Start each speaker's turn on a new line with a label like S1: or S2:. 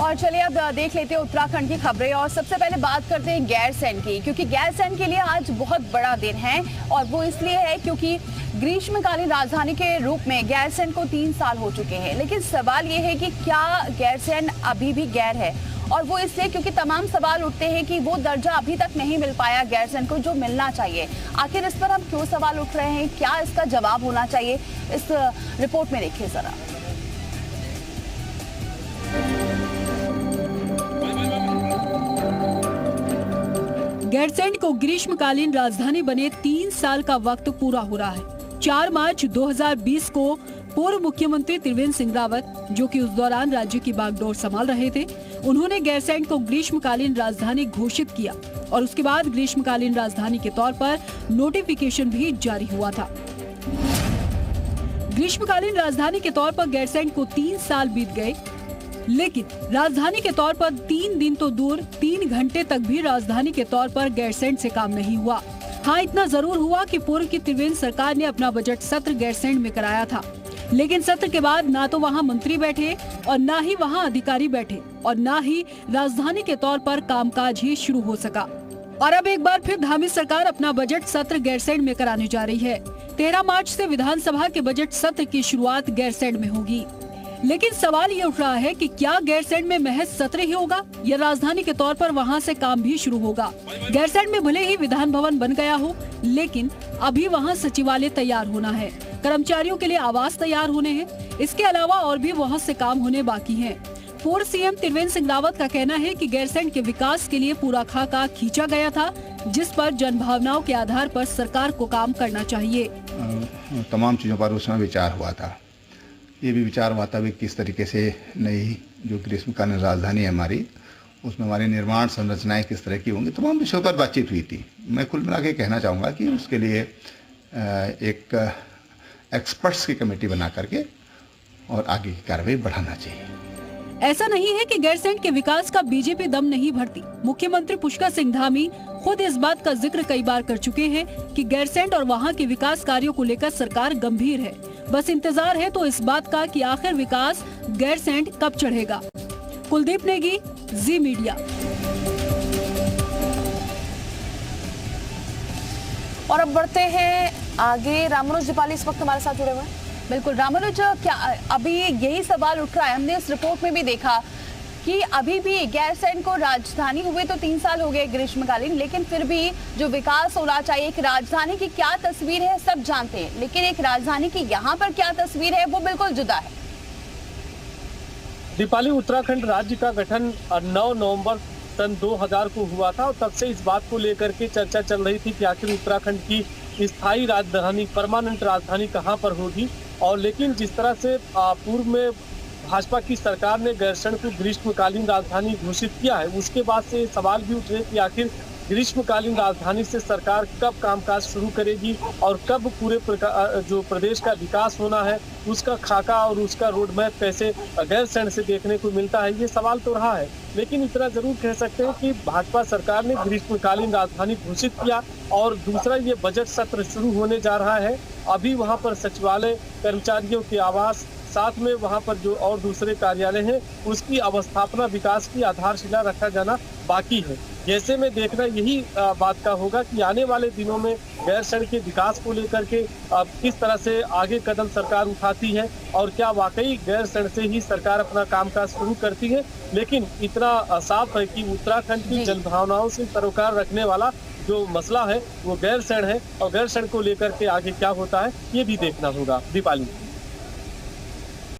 S1: और चलिए अब देख लेते हैं उत्तराखंड की खबरें और सबसे पहले बात करते हैं गैरसैंण की, क्योंकि गैरसैंण के लिए आज बहुत बड़ा दिन है और वो इसलिए है क्योंकि ग्रीष्मकालीन राजधानी के रूप में गैरसैंण को 3 साल हो चुके हैं। लेकिन सवाल ये है कि क्या गैरसैंण अभी भी गैर है, और वो इसलिए क्योंकि तमाम सवाल उठते हैं कि वो दर्जा अभी तक नहीं मिल पाया गैरसैंण को जो मिलना चाहिए। आखिर इस पर हम क्यों सवाल उठ रहे हैं, क्या इसका जवाब होना चाहिए, इस रिपोर्ट में देखिए जरा।
S2: गैरसैंण को ग्रीष्मकालीन राजधानी बने 3 साल का वक्त पूरा हो रहा है। 4 मार्च 2020 को पूर्व मुख्यमंत्री त्रिवेंद्र सिंह रावत, जो कि उस दौरान राज्य की बागडोर संभाल रहे थे, उन्होंने गैरसैंण को ग्रीष्मकालीन राजधानी घोषित किया और उसके बाद ग्रीष्मकालीन राजधानी के तौर पर नोटिफिकेशन भी जारी हुआ था। ग्रीष्मकालीन राजधानी के तौर पर गैरसैंण को 3 साल बीत गए, लेकिन राजधानी के तौर पर 3 दिन तो दूर 3 घंटे तक भी राजधानी के तौर पर गैरसैंण से काम नहीं हुआ। हाँ, इतना जरूर हुआ कि पूर्व की त्रिवेंद्र सरकार ने अपना बजट सत्र गैरसैंण में कराया था, लेकिन सत्र के बाद ना तो वहाँ मंत्री बैठे और ना ही वहाँ अधिकारी बैठे और ना ही राजधानी के तौर पर कामकाज ही शुरू हो सका। और अब एक बार फिर धामी सरकार अपना बजट सत्र गैरसैंण में कराने जा रही है। 13 मार्च से विधानसभा के बजट सत्र की शुरुआत गैरसैंण में होगी। लेकिन सवाल ये उठ रहा है कि क्या गैरसैंण में महज सत्र ही होगा या राजधानी के तौर पर वहां से काम भी शुरू होगा। गैरसैंण में भले ही विधान भवन बन गया हो, लेकिन अभी वहां सचिवालय तैयार होना है, कर्मचारियों के लिए आवास तैयार होने हैं, इसके अलावा और भी बहुत से काम होने बाकी हैं। पूर्व सीएम त्रिवेंद्र सिंह रावत का कहना है कि गैरसैंण के विकास के लिए पूरा खाका खींचा गया था, जिस पर जनभावनाओं के आधार पर सरकार को काम करना चाहिए।
S3: तमाम चीजों पर उसमें विचार हुआ था। ये भी विचार हुआ था कि किस तरीके से नई जो ग्रीष्मकालीन राजधानी है हमारी, उसमें हमारी निर्माण संरचनाएं किस तरह की होंगी, तमाम विषयों पर बातचीत हुई थी। मैं कुल मिला के कहना चाहूँगा कि उसके लिए एक एक्सपर्ट्स की कमेटी बना करके और आगे की कार्रवाई बढ़ाना चाहिए।
S2: ऐसा नहीं है कि गैरसैंण के विकास का बीजेपी दम नहीं भरती। मुख्यमंत्री पुष्कर सिंह धामी खुद इस बात का जिक्र कई बार कर चुके हैं कि गैरसैंण और वहां के विकास कार्यों को लेकर सरकार गंभीर है। बस इंतजार है तो इस बात का कि आखिर विकास गैरसैंण कब चढ़ेगा। कुलदीप नेगी, जी मीडिया।
S1: और अब बढ़ते हैं आगे। रामानुज दीपाली इस वक्त हमारे साथ जुड़े हुए हैं। बिल्कुल रामानुज, क्या अभी यही सवाल उठ रहा है? हमने इस रिपोर्ट में भी देखा कि अभी भी गैरसैंण को राजधानी हुए तो 3 साल हो गए ग्रीष्मकालीन, लेकिन फिर भी जो विकास होना चाहिए, एक राजधानी की क्या तस्वीर है सब जानते हैं, लेकिन एक राजधानी की यहाँ पर क्या तस्वीर है वो बिल्कुल जुदा है।
S4: दीपाली, उत्तराखंड राज्य का गठन 9 नवंबर सन 2000 को हुआ था और तब से इस बात को लेकर के चर्चा चल रही थी कि आखिर उत्तराखंड की स्थायी राजधानी, परमानेंट राजधानी कहाँ पर होगी। और लेकिन जिस तरह से पूर्व में भाजपा की सरकार ने गैरसैंण को ग्रीष्मकालीन राजधानी घोषित किया है, उसके बाद से सवाल भी उठे कि आखिर ग्रीष्मकालीन राजधानी से सरकार कब कामकाज शुरू करेगी और कब पूरे जो प्रदेश का विकास होना है उसका खाका और उसका रोड मैप कैसे गैरसैंण से देखने को मिलता है, ये सवाल तो रहा है। लेकिन इतना जरूर कह सकते हैं कि भाजपा सरकार ने ग्रीष्मकालीन राजधानी घोषित किया और दूसरा ये बजट सत्र शुरू होने जा रहा है। अभी वहाँ पर सचिवालय, कर्मचारियों के आवास, साथ में वहाँ पर जो और दूसरे कार्यालय हैं उसकी अवस्थापना, विकास की आधारशिला रखा जाना बाकी है। जैसे में देखना यही बात का होगा कि आने वाले दिनों में गैरसैंण के विकास को लेकर के किस तरह से आगे कदम सरकार उठाती है और क्या वाकई गैरसैंण से ही सरकार अपना कामकाज शुरू करती है। लेकिन इतना साफ है कि उत्तराखंड की जनभावनाओं से सरोकार रखने वाला जो मसला है वो गैरसैंण है और गैरसैंण को लेकर के आगे क्या होता है ये भी देखना होगा। दीपाली।